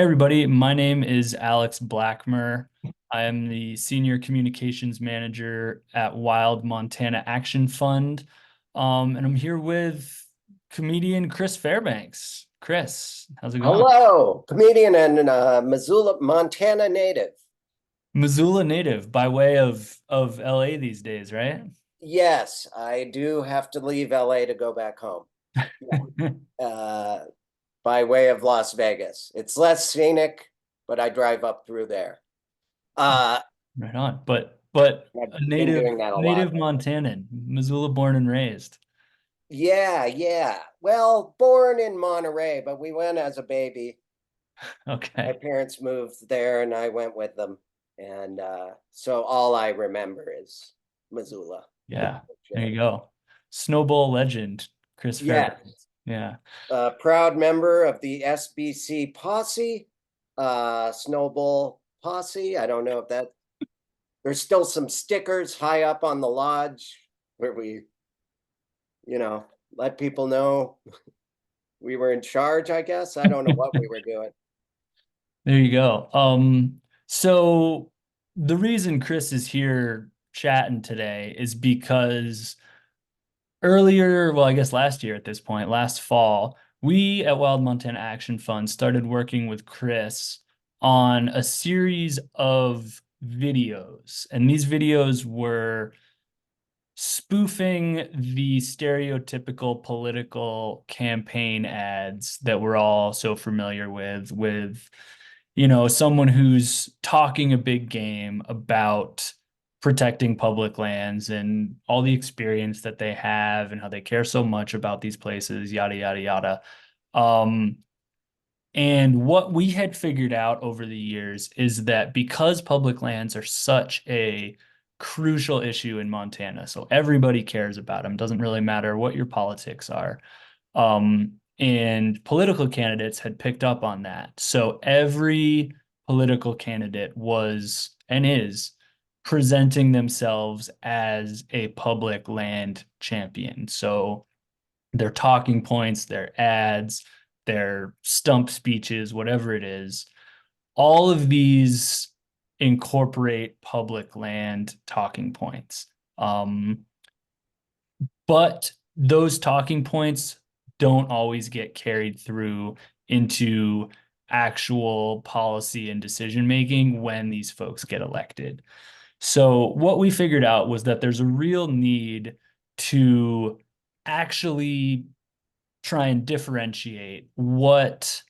Hey everybody, my name is Alex Blackmer. I am the Senior Communications Manager at Wild Montana Action Fund. And I'm here with comedian Chris Fairbanks. Chris, how's it going? Hello, comedian and Missoula, Montana native. Missoula native by way of LA these days, right? Yes, I do have to leave LA to go back home. Yeah. By way of Las Vegas. It's less scenic, but I drive up through there. Uh, Right on. But I've a been native doing that a lot native lately. Montanan, Missoula born and raised. Yeah, yeah. Well, born in Monterey, but we went as a baby. My Okay. parents moved there and I went with them. And so all I remember is Missoula. Yeah. There Sure. you go. Snowball legend, Chris Yeah. Fairbanks. Yeah. Proud member of the SBC posse, Snowball posse. I don't know if that, there's still some stickers high up on the lodge where we, you know, let people know we were in charge, I guess. I don't know what we were doing. There you go. So the reason Chris is here chatting today is because earlier, well, I guess last year at this point, last fall, we at Wild Montana Action Fund started working with Chris on a series of videos. And these videos were spoofing the stereotypical political campaign ads that we're all so familiar with someone who's talking a big game about protecting public lands and all the experience that they have and how they care so much about these places, yada, yada, yada. Um, and what we had figured out over the years is that because public lands are such a crucial issue in Montana, so everybody cares about them, doesn't really matter what your politics are. And political candidates had picked up on that. So every political candidate was and is presenting themselves as a public land champion. So their talking points, their ads, their stump speeches, whatever it is, all of these incorporate public land talking points. Um, but those talking points don't always get carried through into actual policy and decision making when these folks get elected. So, what we figured out was that there's a real need to actually try and differentiate what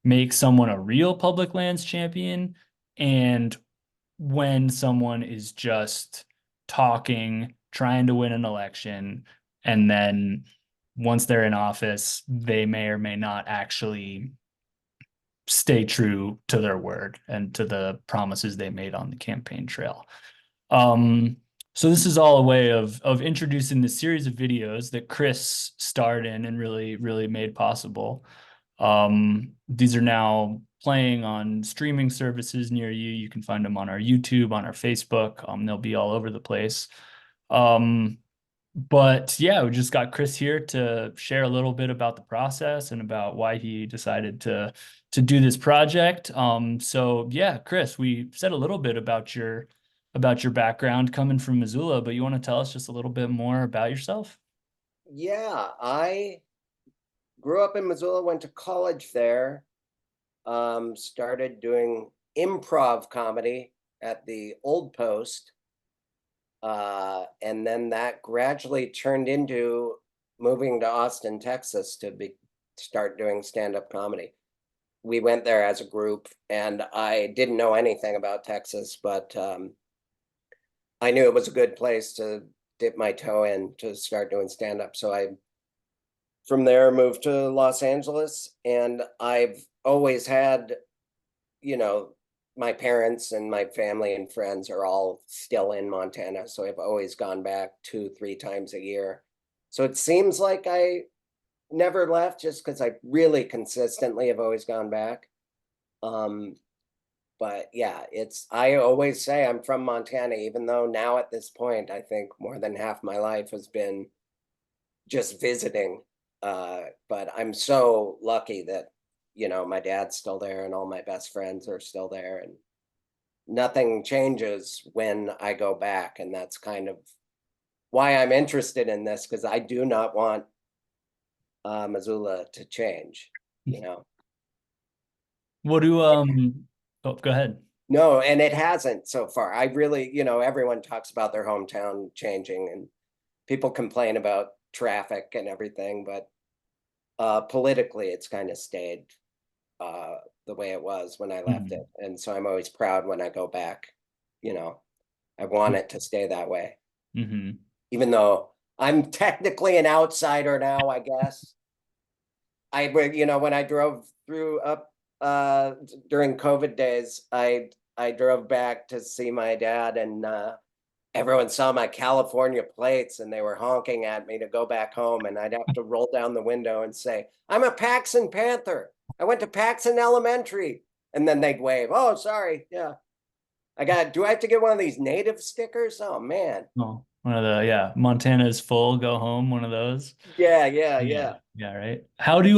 makes someone a real public lands champion and when someone is just talking, trying to win an election, and then once they're in office, they may or may not actually stay true to their word and to the promises they made on the campaign trail. Um, so this is all a way of introducing the series of videos that Chris starred in and really made possible. These are now playing on streaming services near you. You can find them on our YouTube, on our Facebook. They'll be all over the place. Um, but yeah, we just got Chris here to share a little bit about the process and about why he decided to do this project. So yeah, Chris, we said a little bit about your background coming from Missoula, but you want to tell us just a little bit more about yourself? Yeah, I grew up in Missoula, went to college there, started doing improv comedy at the Old Post. And then that gradually turned into moving to Austin, Texas start doing stand-up comedy. We went there as a group and I didn't know anything about Texas, but I knew it was a good place to dip my toe in to start doing stand-up. So I from there moved to Los Angeles and I've always had, you know, my parents and my family and friends are all still in Montana. So I've always gone back 2, 3 times a year. So it seems like I never left just because I really consistently have always gone back. Um, but yeah, I always say I'm from Montana, even though now at this point, I think more than half my life has been just visiting. But I'm so lucky that, my dad's still there and all my best friends are still there, and nothing changes when I go back. And that's kind of why I'm interested in this, because I do not want Missoula to change, you know. What do oh, go ahead. No, and it hasn't so far. I really, everyone talks about their hometown changing and people complain about traffic and everything, but politically it's kind of stayed the way it was when I left it. Mhm. And so I'm always proud when I go back, you know. I want it to stay that way, Mm-hmm. even though I'm technically an outsider now, I guess. When I drove through up during COVID days, I drove back to see my dad, and everyone saw my California plates and they were honking at me to go back home, and I'd have to roll down the window and say, "I'm a Paxton Panther. I went to Paxton Elementary." And then they'd wave, "Oh, sorry. Yeah. Do I have to get one of these native stickers? Oh man." Oh, one of the, yeah, Montana is full, go home, one of those. Yeah, yeah, Yeah, yeah. yeah, right. How do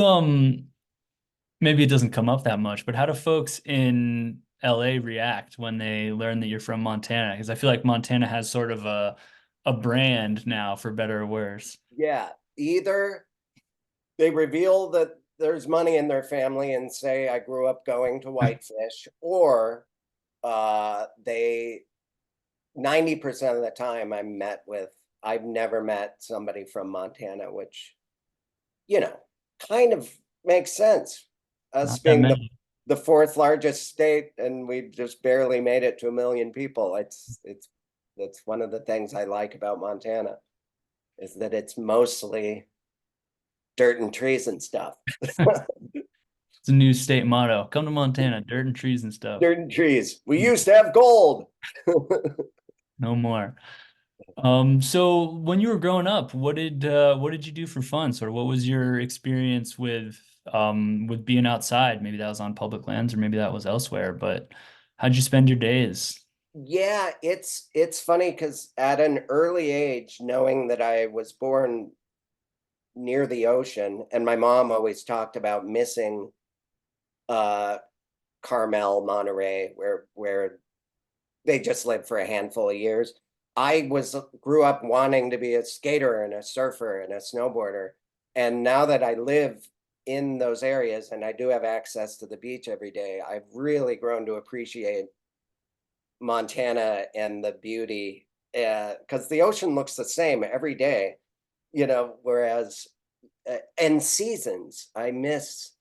maybe it doesn't come up that much, but how do folks in LA react when they learn that you're from Montana? Because I feel like Montana has sort of a brand now, for better or worse. Yeah. Either they reveal that there's money in their family and say I grew up going to Whitefish, or they 90% of the time I've never met somebody from Montana, which, you know, kind of makes sense. Us Not that being many. the fourth largest state and we just barely made it to 1 million people. It's that's one of the things I like about Montana, is that it's mostly dirt and trees and stuff. It's a new state motto. Come to Montana, dirt and trees and stuff. Dirt and trees. We used to have gold. No more. So when you were growing up, what did you do for fun? Sort of what was your experience with being outside? Maybe that was on public lands or maybe that was elsewhere, but how'd you spend your days? Yeah, it's funny because at an early age, knowing that I was born near the ocean, and my mom always talked about missing uh Carmel, Monterey, where they just lived for a handful of years. Grew up wanting to be a skater and a surfer and a snowboarder. And now that I live in those areas and I do have access to the beach every day, I've really grown to appreciate Montana and the beauty, because the ocean looks the same every day, whereas and seasons. I miss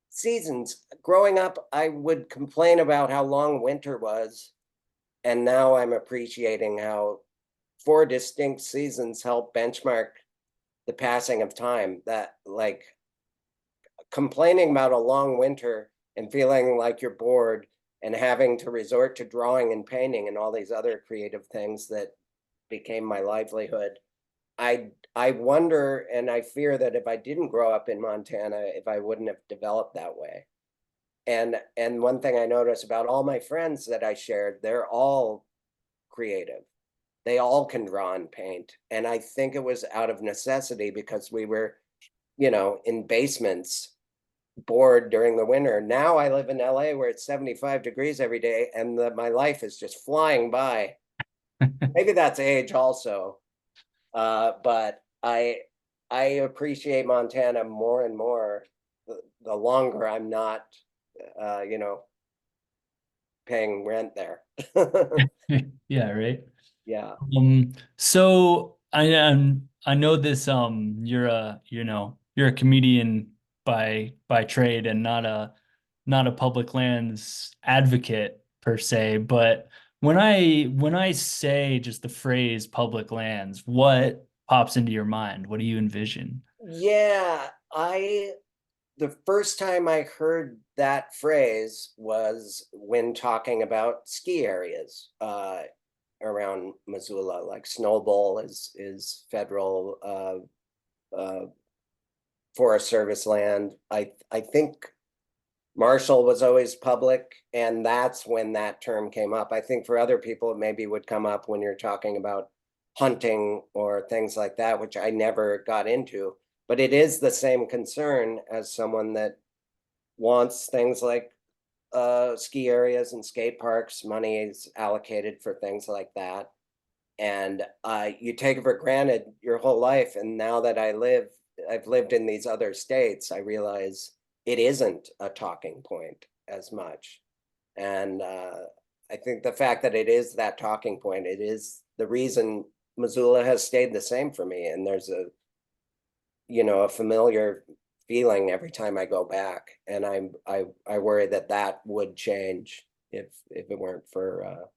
seasons. Growing up, I would complain about how long winter was, and now I'm appreciating how 4 distinct seasons help benchmark the passing of time. That, like, complaining about a long winter and feeling like you're bored and having to resort to drawing and painting and all these other creative things that became my livelihood. I wonder and I fear that if I didn't grow up in Montana, if I wouldn't have developed that way. And one thing I notice about all my friends that I shared, they're all creative. They all can draw and paint. And I think it was out of necessity because we were, in basements, bored during the winter. Now I live in LA where it's 75 degrees every day and my life is just flying by. Maybe that's age also. But I appreciate Montana more and more the longer I'm not, uh, you know, paying rent there. Yeah, right. Yeah. So I know this you're a comedian by trade and not a public lands advocate per se, but when I say just the phrase public lands, what pops into your mind? What do you envision? Yeah. The first time I heard that phrase was when talking about ski areas around Missoula, like Snowball is federal Forest Service land. I think Marshall was always public, and that's when that term came up. I think for other people, it maybe would come up when you're talking about hunting or things like that, which I never got into. But it is the same concern as someone that wants things like ski areas and skate parks. Money is allocated for things like that. And you take it for granted your whole life. And now that I've lived in these other states, I realize it isn't a talking point as much. And I think the fact that it is that talking point, it is the reason Missoula has stayed the same for me. And there's a familiar feeling every time I go back. And I worry that that would change if it weren't for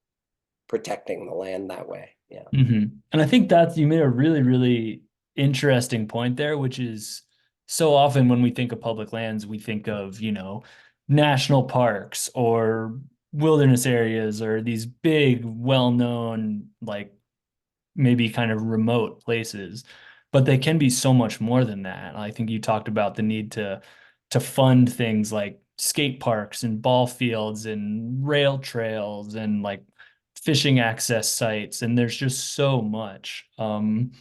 protecting the land that way. Yeah. And I think that you made a really, really interesting point there, which is so often when we think of public lands, we think of, national parks or wilderness areas or these big, well-known, like maybe kind of remote places, but they can be so much more than that. I think you talked about the need to fund things like skate parks and ball fields and rail trails and like fishing access sites, and there's just so much. And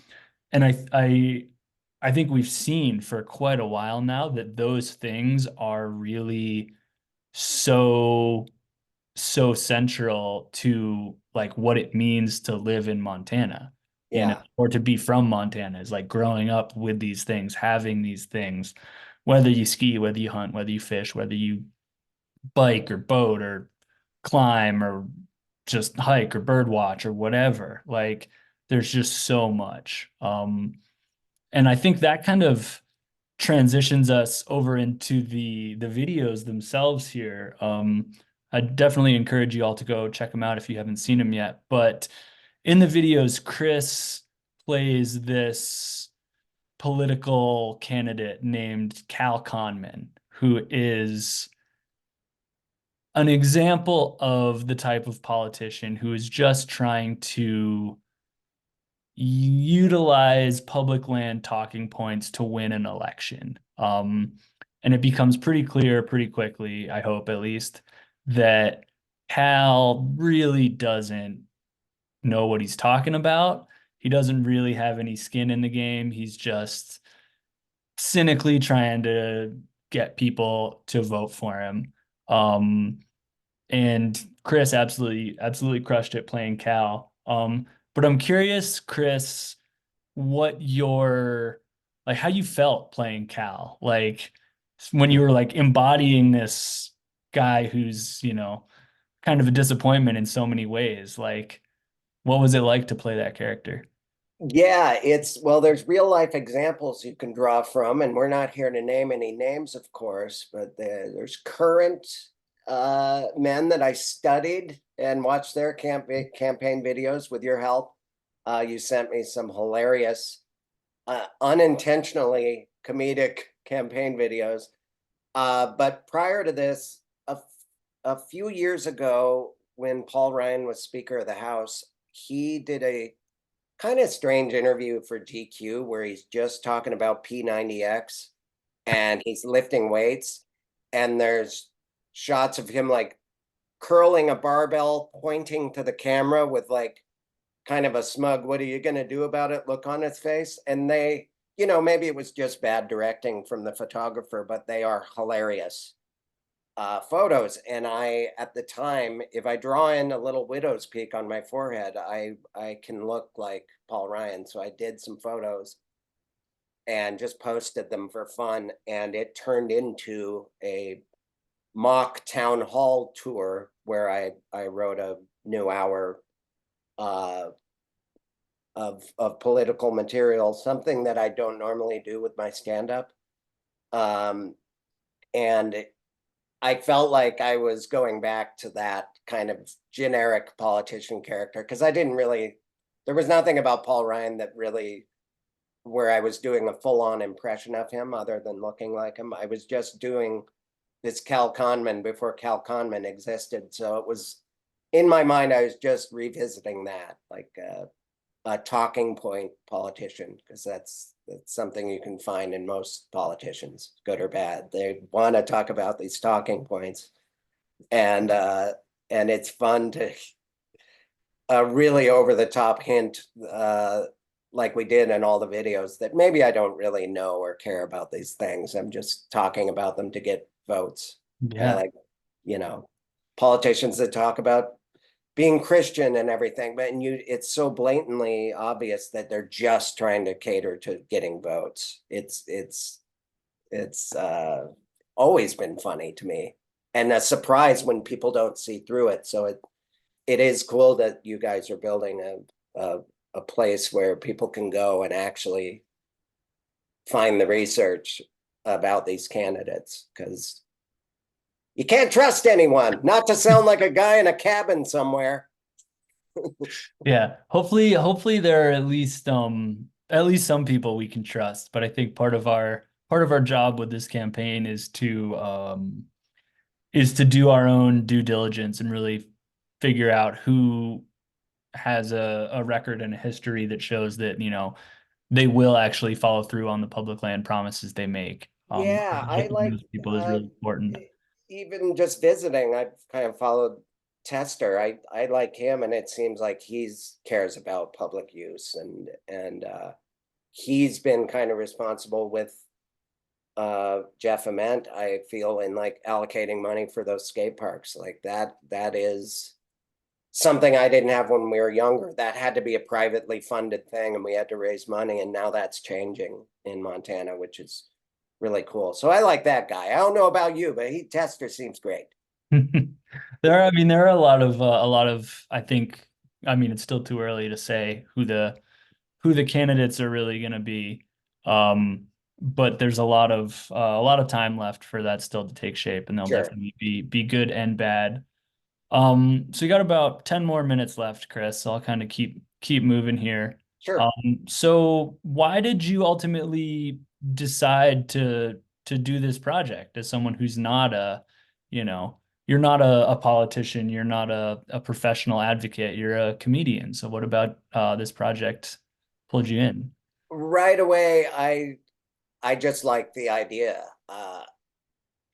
I think we've seen for quite a while now that those things are really so central to like what it means to live in Montana, Yeah. or to be from Montana is like growing up with these things, having these things, whether you ski, whether you hunt, whether you fish, whether you bike or boat or climb or just hike or bird watch or whatever. Like there's just so much. And I think that kind of transitions us over into the videos themselves here. I definitely encourage you all to go check them out if you haven't seen them yet. But in the videos, Chris plays this political candidate named Cal Conman, who is an example of the type of politician who is just trying to utilize public land talking points to win an election. And it becomes pretty clear pretty quickly, I hope at least, that Cal really doesn't know what he's talking about. He doesn't really have any skin in the game. He's just cynically trying to get people to vote for him. Um, and Chris absolutely crushed it playing Cal. But I'm curious, Chris, what your like how you felt playing Cal, like when you were like embodying this guy who's, kind of a disappointment in so many ways. Like, what was it like to play that character? Yeah, well, there's real life examples you can draw from, and we're not here to name any names, of course, but there's current men that I studied and watched their campaign videos with your help. You sent me some hilarious, unintentionally comedic campaign videos. But prior to this, a few years ago, when Paul Ryan was Speaker of the House, he did a kind of strange interview for GQ where he's just talking about P90X and he's lifting weights. And there's shots of him like curling a barbell, pointing to the camera with like kind of a smug, what are you going to do about it? Look on his face. And maybe it was just bad directing from the photographer, but they are hilarious photos. And at the time, if I draw in a little widow's peak on my forehead, I can look like Paul Ryan. So I did some photos and just posted them for fun. And it turned into a mock town hall tour where I wrote a new hour uh, of political material, something that I don't normally do with my stand-up. And I felt like I was going back to that kind of generic politician character because there was nothing about Paul Ryan that really, where I was doing a full on impression of him other than looking like him. I was just doing this Cal Conman before Cal Conman existed. So it was in my mind, I was just revisiting that, like a talking point politician, because that's something you can find in most politicians, good or bad. They want to talk about these talking points, and it's fun to really over the top hint, like we did in all the videos, that maybe I don't really know or care about these things. I'm just talking about them to get votes. I Yeah. like, you know, politicians that talk about being Christian and everything, but it's so blatantly obvious that they're just trying to cater to getting votes. It's always been funny to me, and a surprise when people don't see through it. So it is cool that you guys are building a place where people can go and actually find the research about these candidates, because you can't trust anyone. Not to sound like a guy in a cabin somewhere. Yeah. Hopefully there are at least some people we can trust. But I think part of our job with this campaign is to do our own due diligence and really figure out who has a record and a history that shows that, they will actually follow through on the public land promises they make. Yeah, I Getting like those people is really important. even just visiting, I've kind of followed Tester. I like him, and it seems like he's cares about public use, and he's been kind of responsible with Jeff Ament, I feel, in like allocating money for those skate parks. Like that is something I didn't have when we were younger. That had to be a privately funded thing, and we had to raise money, and now that's changing in Montana, which is really cool. So I like that guy. I don't know about you, but Tester seems great. I mean, there are a lot of, I mean, it's still too early to say who the candidates are really going to be. But there's a lot of time left for that still to take shape, and they'll Sure, definitely be good and bad. So you got about 10 more minutes left, Chris. So I'll kind of keep moving here. sure. So why did you ultimately decide to do this project as someone who's not you know, you're not a politician, you're not a professional advocate, you're a comedian. So what about this project pulled you in? Right away, I just like the idea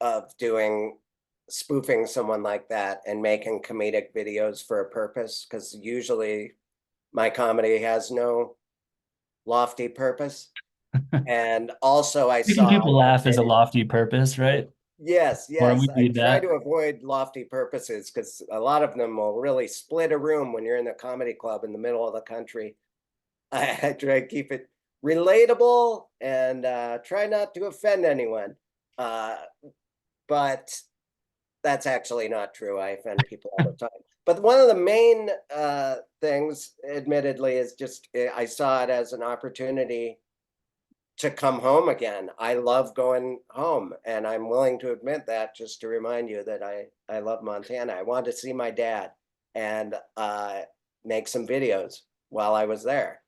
of doing spoofing someone like that and making comedic videos for a purpose, because usually my comedy has no lofty purpose. And also I Making saw people a laugh is a video. lofty purpose, right? Yes, Or yes. we I need try that. to avoid lofty purposes because a lot of them will really split a room when you're in a comedy club in the middle of the country. I try to keep it relatable and try not to offend anyone. Uh, but that's actually not true. I offend people all the time. But one of the main things, admittedly, is just I saw it as an opportunity to come home again. I love going home, and I'm willing to admit that, just to remind you that I love Montana. I wanted to see my dad and make some videos while I was there.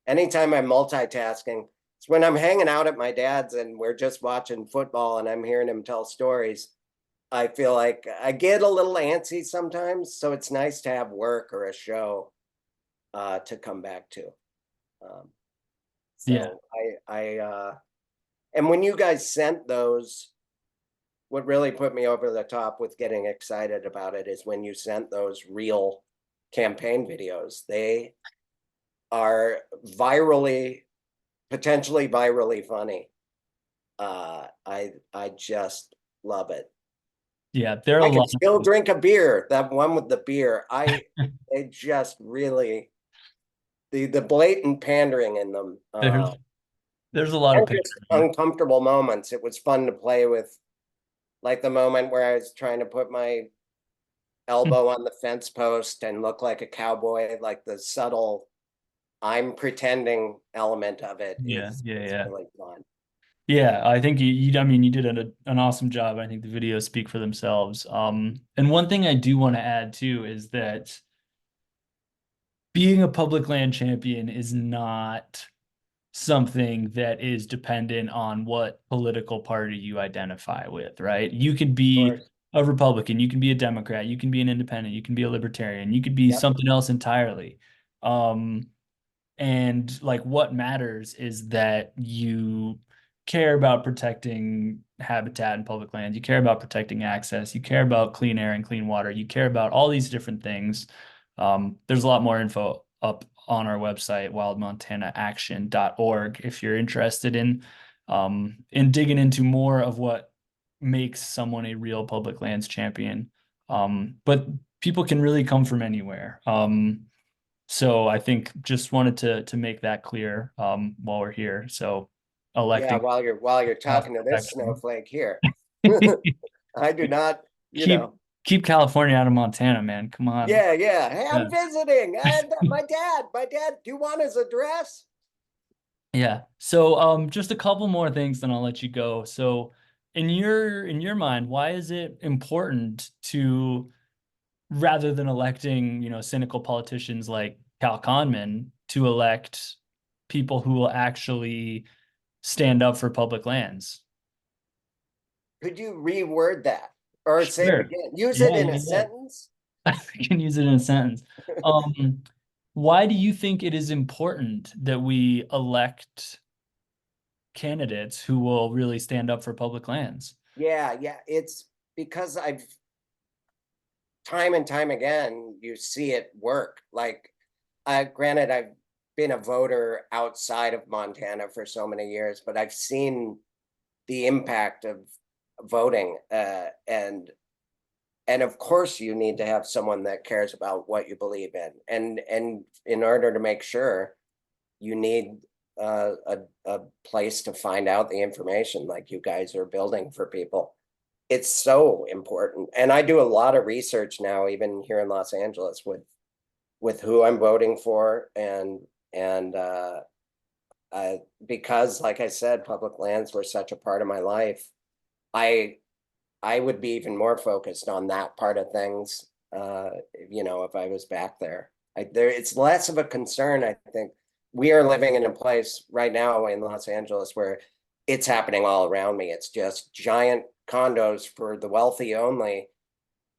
Anytime I'm multitasking, it's when I'm hanging out at my dad's and we're just watching football and I'm hearing him tell stories. I feel like I get a little antsy sometimes, so it's nice to have work or a show to come back to. Um, Yeah. so and when you guys sent those, what really put me over the top with getting excited about it is when you sent those real campaign videos. They are potentially virally funny. I just love it. Yeah, there are a I can lot still of drink a beer. That one with the beer, they just really the blatant pandering in them, there's a lot of and just pandering. uncomfortable moments. It was fun to play with, like the moment where I was trying to put my elbow on the fence post and look like a cowboy. Like the subtle I'm pretending element of it Yeah, yeah, is yeah. really fun. Yeah, I think I mean, you did an awesome job. I think the videos speak for themselves. And one thing I do want to add too is that being a public land champion is not something that is dependent on what political party you identify with, right? You could Of be course. a Republican, you can be a Democrat, you can be an independent, you can be a libertarian, you could be Yep. something else entirely. Um, And like what matters is that you care about protecting habitat and public lands, you care about protecting access, you care about clean air and clean water, you care about all these different things. There's a lot more info up on our website, wildmontanaaction.org, if you're interested in digging into more of what makes someone a real public lands champion. But people can really come from anywhere. So I think just wanted to make that clear while we're here. So Yeah, electing while you're talking to this protection. snowflake here. I do not, Keep keep California out of Montana, man. Come on. yeah, yeah. Hey, Yeah. I'm visiting. And my dad, do you want his address? Yeah. So just a couple more things, then I'll let you go. So in your mind, why is it important to, rather than electing, cynical politicians like Cal Conman, to elect people who will actually stand up for public lands? Could you reword that or say it Sure. again? Use it Yeah, in a yeah, yeah. sentence. I can use it in a sentence. Um, why do you think it is important that we elect candidates who will really stand up for public lands? Yeah, yeah. It's because I've time and time again, you see it work. Like, granted, I've been a voter outside of Montana for so many years, but I've seen the impact of voting, and of course you need to have someone that cares about what you believe in, and in order to make sure, you need a place to find out the information like you guys are building for people. It's so important, and I do a lot of research now, even here in Los Angeles, with who I'm voting for, and because, like I said, public lands were such a part of my life. I I would be even more focused on that part of things, if I was back there. It's less of a concern, I think. We are living in a place right now in Los Angeles where it's happening all around me. It's just giant condos for the wealthy only,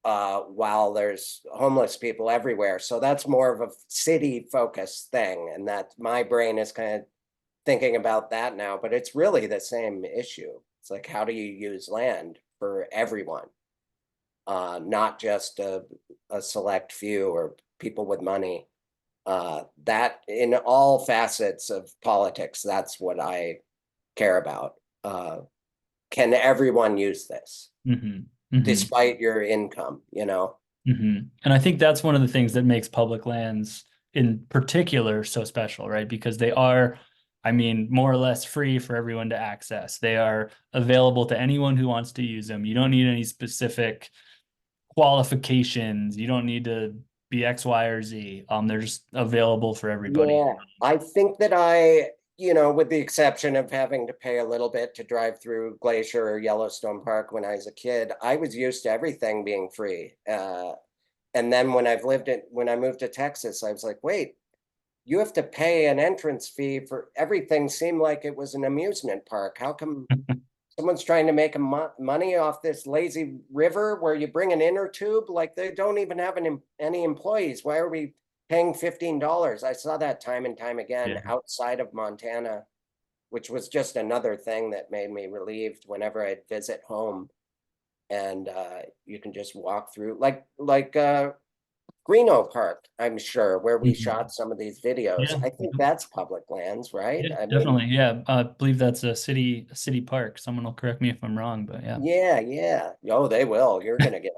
while there's homeless people everywhere. So that's more of a city focused thing. And that my brain is kind of thinking about that now, but it's really the same issue. It's like, how do you use land for everyone? Not just a select few or people with money. That in all facets of politics, that's what I care about. Can everyone use this Hmm. Hmm. despite your income? Hmm. And I think that's one of the things that makes public lands in particular so special, right? Because they are, I mean, more or less free for everyone to access. They are available to anyone who wants to use them. You don't need any specific qualifications. You don't need to be X, Y, or Z. They're just available for everybody. Yeah, I think that with the exception of having to pay a little bit to drive through Glacier or Yellowstone Park when I was a kid, I was used to everything being free. And then when I moved to Texas, I was like, wait, you have to pay an entrance fee for everything. Seemed like it was an amusement park. How come someone's trying to make money off this lazy river where you bring an inner tube? Like, they don't even have any employees. Why are we paying $15? I saw that time and time again Yeah. outside of Montana, which was just another thing that made me relieved whenever I'd visit home. And you can just walk through, like Greeno Park, I'm sure, where we Mhm. shot some of these videos. Yeah. I think that's public lands, right? Yeah, I mean, definitely. Yeah. I believe that's a city park. Someone will correct me if I'm wrong, but yeah. yeah, yeah. Oh, they will. You're gonna get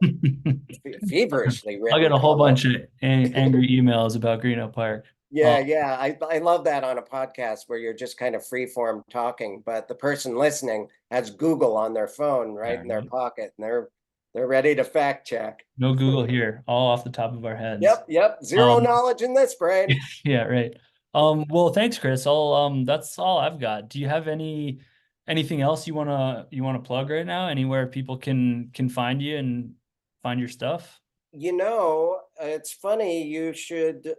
feverishly I'll get written a whole bunch comment. of angry emails about Greeno Park. Yeah, yeah. I love that on a podcast where you're just kind of free form talking, but the person listening has Google on their phone right Yeah, in their right. pocket, and they're ready to fact check. No Google here, all off the top of our heads. Yep, yep. Zero Um, knowledge in this brain. yeah, right. Well, thanks, Chris. That's all I've got. Do you have anything else you wanna plug right now? Anywhere people can find you and find your stuff? It's funny you should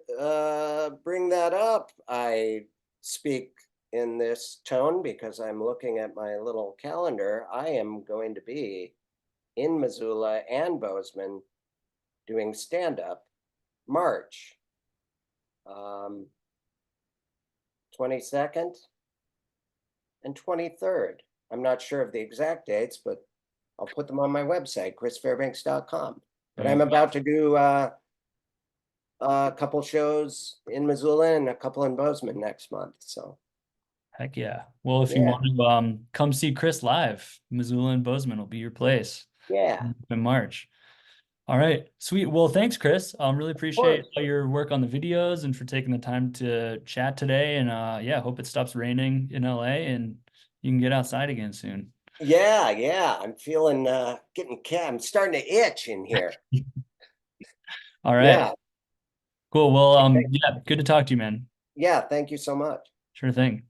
bring that up. I speak in this tone because I'm looking at my little calendar. I am going to be in Missoula and Bozeman doing stand-up March 22nd and 23rd. I'm not sure of the exact dates, but I'll put them on my website, chrisfairbanks.com. But There you I'm go. about to do a couple shows in Missoula and a couple in Bozeman next month. So Heck yeah. Well, if you Yeah, want to come see Chris live, Missoula and Bozeman will be your place yeah, in March. All right, sweet. Well, thanks, Chris. Really of appreciate course. all your work on the videos and for taking the time to chat today. And yeah, hope it stops raining in LA and you can get outside again soon. Yeah, yeah. I'm feeling I'm starting to itch in here. All right, Yeah. cool. Well, Okay. yeah, good to talk to you, man. Yeah, thank you so much. Sure thing.